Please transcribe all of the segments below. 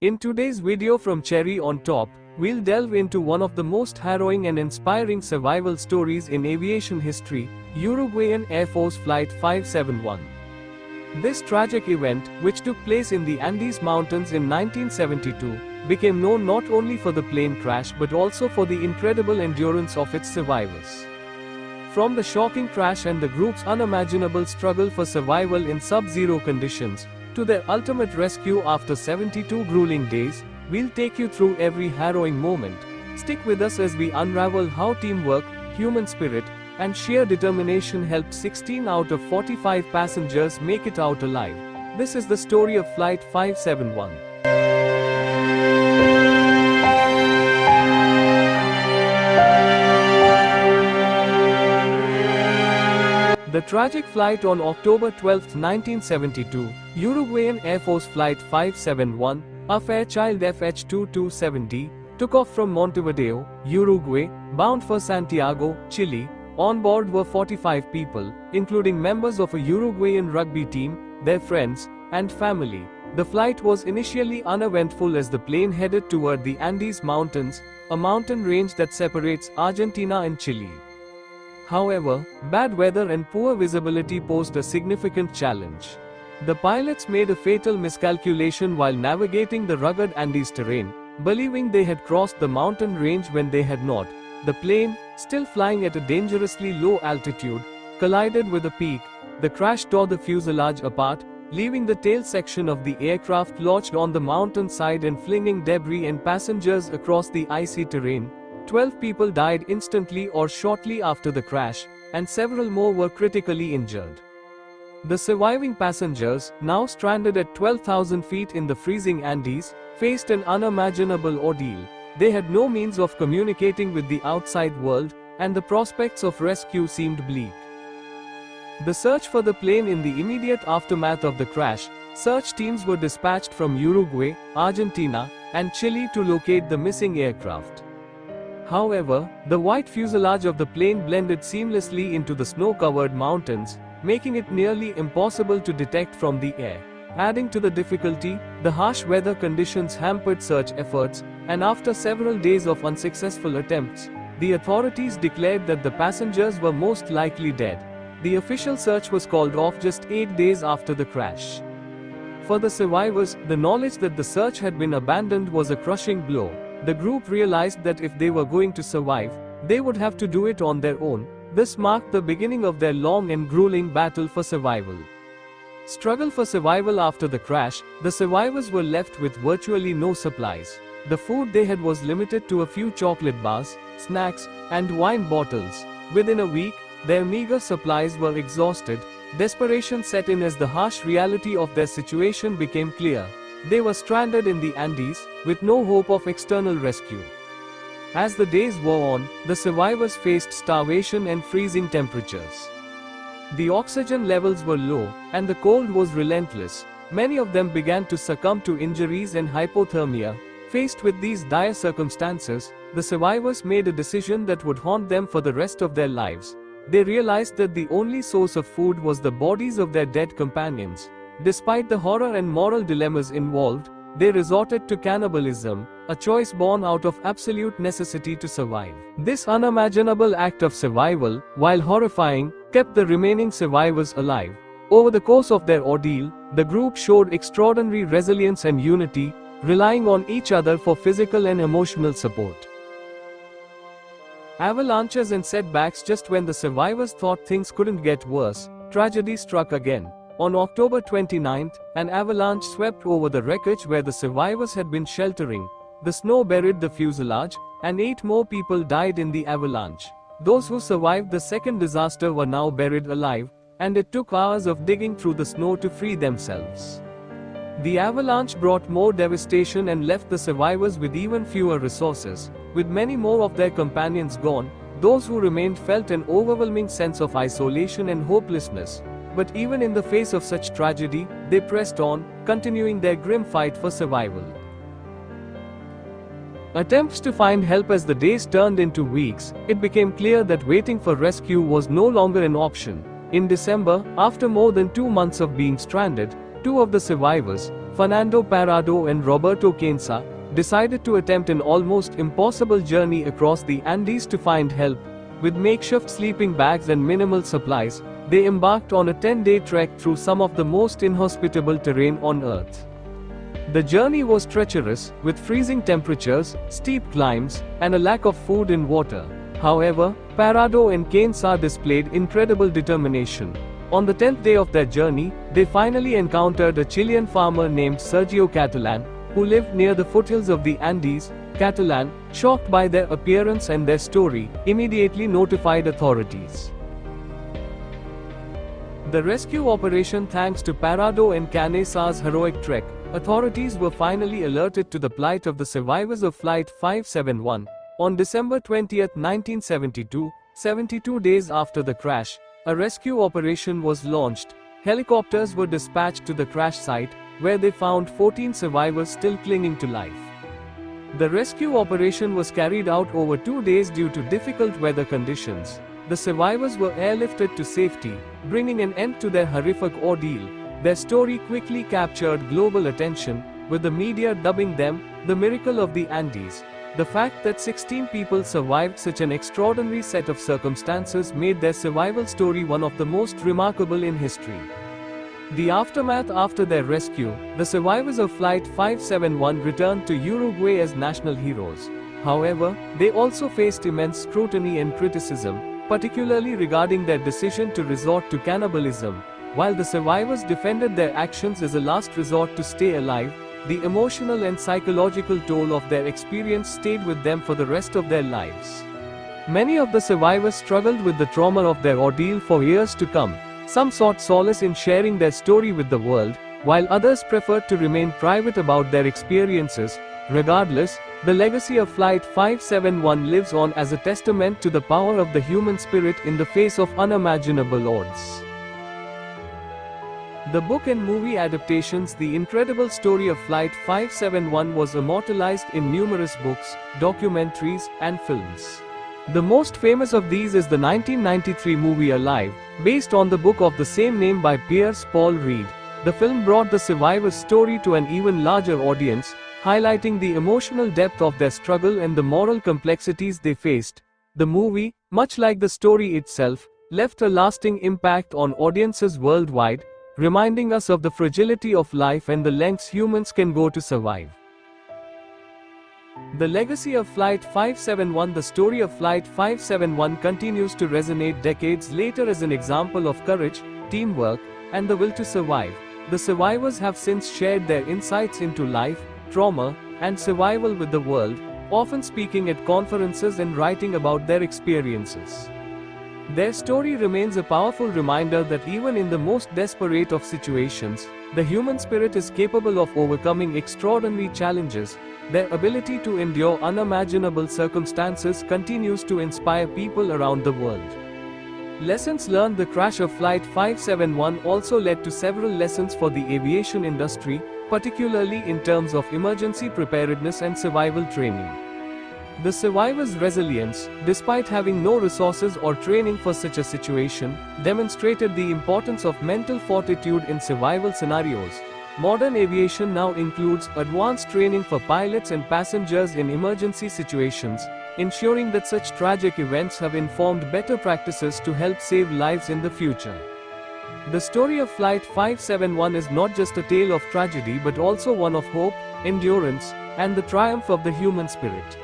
In today's video from Cherry on Top, we'll delve into one of the most harrowing and inspiring survival stories in aviation history, Uruguayan Air Force Flight 571. This tragic event, which took place in the Andes Mountains in 1972, became known not only for the plane crash but also for the incredible endurance of its survivors. From the shocking crash and the group's unimaginable struggle for survival in sub-zero conditions, to their ultimate rescue after 72 grueling days, we'll take you through every harrowing moment. Stick with us as we unravel how teamwork, human spirit, and sheer determination helped 16 out of 45 passengers make it out alive. This is the story of Flight 571. The tragic flight on October 12, 1972, Uruguayan Air Force Flight 571, a Fairchild FH-227D, took off from Montevideo, Uruguay, bound for Santiago, Chile. On board were 45 people, including members of a Uruguayan rugby team, their friends, and family. The flight was initially uneventful as the plane headed toward the Andes Mountains, a mountain range that separates Argentina and Chile. However, bad weather and poor visibility posed a significant challenge. The pilots made a fatal miscalculation while navigating the rugged Andes terrain, believing they had crossed the mountain range when they had not. The plane, still flying at a dangerously low altitude, collided with a peak. The crash tore the fuselage apart, leaving the tail section of the aircraft lodged on the mountain side and flinging debris and passengers across the icy terrain. 12 people died instantly or shortly after the crash, and several more were critically injured. The surviving passengers, now stranded at 12,000 feet in the freezing Andes, faced an unimaginable ordeal. They had no means of communicating with the outside world, and the prospects of rescue seemed bleak. The search for the plane in the immediate aftermath of the crash, search teams were dispatched from Uruguay, Argentina, and Chile to locate the missing aircraft. However, the white fuselage of the plane blended seamlessly into the snow-covered mountains, making it nearly impossible to detect from the air. Adding to the difficulty, the harsh weather conditions hampered search efforts, and after several days of unsuccessful attempts, the authorities declared that the passengers were most likely dead. The official search was called off just 8 days after the crash. For the survivors, the knowledge that the search had been abandoned was a crushing blow. The group realized that if they were going to survive, they would have to do it on their own. This marked the beginning of their long and grueling battle for survival. Struggle for survival after the crash, the survivors were left with virtually no supplies. The food they had was limited to a few chocolate bars, snacks, and wine bottles. Within a week, their meager supplies were exhausted. Desperation set in as the harsh reality of their situation became clear. They were stranded in the Andes, with no hope of external rescue. As the days wore on, the survivors faced starvation and freezing temperatures. The oxygen levels were low, and the cold was relentless. Many of them began to succumb to injuries and hypothermia. Faced with these dire circumstances, the survivors made a decision that would haunt them for the rest of their lives. They realized that the only source of food was the bodies of their dead companions. Despite the horror and moral dilemmas involved, they resorted to cannibalism, a choice born out of absolute necessity to survive. This unimaginable act of survival, while horrifying, kept the remaining survivors alive. Over the course of their ordeal, the group showed extraordinary resilience and unity, relying on each other for physical and emotional support. Avalanches and setbacks. Just when the survivors thought things couldn't get worse, tragedy struck again. On October 29, an avalanche swept over the wreckage where the survivors had been sheltering. The snow buried the fuselage, and 8 more people died in the avalanche. Those who survived the second disaster were now buried alive, and it took hours of digging through the snow to free themselves. The avalanche brought more devastation and left the survivors with even fewer resources. With many more of their companions gone, those who remained felt an overwhelming sense of isolation and hopelessness. But even in the face of such tragedy, they pressed on, continuing their grim fight for survival. Attempts to find help. As the days turned into weeks, it became clear that waiting for rescue was no longer an option. In December, after more than 2 months of being stranded, 2 of the survivors, Fernando Parrado and Roberto Quinza, decided to attempt an almost impossible journey across the Andes to find help. With makeshift sleeping bags and minimal supplies, they embarked on a 10-day trek through some of the most inhospitable terrain on Earth. The journey was treacherous, with freezing temperatures, steep climbs, and a lack of food and water. However, Parrado and Quinza displayed incredible determination. On the 10th day of their journey, they finally encountered a Chilean farmer named Sergio Catalan, who lived near the foothills of the Andes. Catalan, shocked by their appearance and their story, immediately notified authorities. The rescue operation, thanks to Parrado and Quinza's heroic trek, authorities were finally alerted to the plight of the survivors of Flight 571. On December 20, 1972, 72 days after the crash, a rescue operation was launched. Helicopters were dispatched to the crash site, where they found 14 survivors still clinging to life. The rescue operation was carried out over 2 days due to difficult weather conditions. The survivors were airlifted to safety, bringing an end to their horrific ordeal. Their story quickly captured global attention, with the media dubbing them the miracle of the Andes. The fact that 16 people survived such an extraordinary set of circumstances made their survival story one of the most remarkable in history. The aftermath: after their rescue, the survivors of Flight 571 returned to Uruguay as national heroes. However, they also faced immense scrutiny and criticism, particularly regarding their decision to resort to cannibalism. While the survivors defended their actions as a last resort to stay alive, the emotional and psychological toll of their experience stayed with them for the rest of their lives. Many of the survivors struggled with the trauma of their ordeal for years to come. Some sought solace in sharing their story with the world, while others preferred to remain private about their experiences. Regardless, the legacy of Flight 571 lives on as a testament to the power of the human spirit in the face of unimaginable odds. The book and movie adaptations: The incredible story of Flight 571 was immortalized in numerous books, documentaries, and films. The most famous of these is the 1993 movie Alive, based on the book of the same name by Pierce Paul Reed. The film brought the survivors' story to an even larger audience, highlighting the emotional depth of their struggle and the moral complexities they faced. The movie, much like the story itself, left a lasting impact on audiences worldwide, reminding us of the fragility of life and the lengths humans can go to survive. The legacy of Flight 571: The story of Flight 571 continues to resonate decades later as an example of courage, teamwork, and the will to survive. The survivors have since shared their insights into life, trauma, and survival with the world, often speaking at conferences and writing about their experiences. Their story remains a powerful reminder that even in the most desperate of situations, the human spirit is capable of overcoming extraordinary challenges. Their ability to endure unimaginable circumstances continues to inspire people around the world. Lessons learned: The crash of Flight 571 also led to several lessons for the aviation industry, particularly in terms of emergency preparedness and survival training. The survivors' resilience, despite having no resources or training for such a situation, demonstrated the importance of mental fortitude in survival scenarios. Modern aviation now includes advanced training for pilots and passengers in emergency situations, ensuring that such tragic events have informed better practices to help save lives in the future. The story of Flight 571 is not just a tale of tragedy but also one of hope, endurance, and the triumph of the human spirit.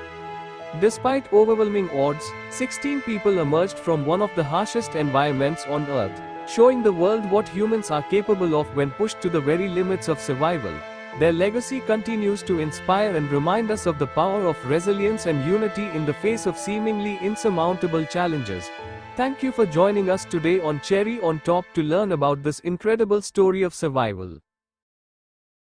Despite overwhelming odds, 16 people emerged from one of the harshest environments on Earth, showing the world what humans are capable of when pushed to the very limits of survival. Their legacy continues to inspire and remind us of the power of resilience and unity in the face of seemingly insurmountable challenges. Thank you for joining us today on Cherry on Top to learn about this incredible story of survival.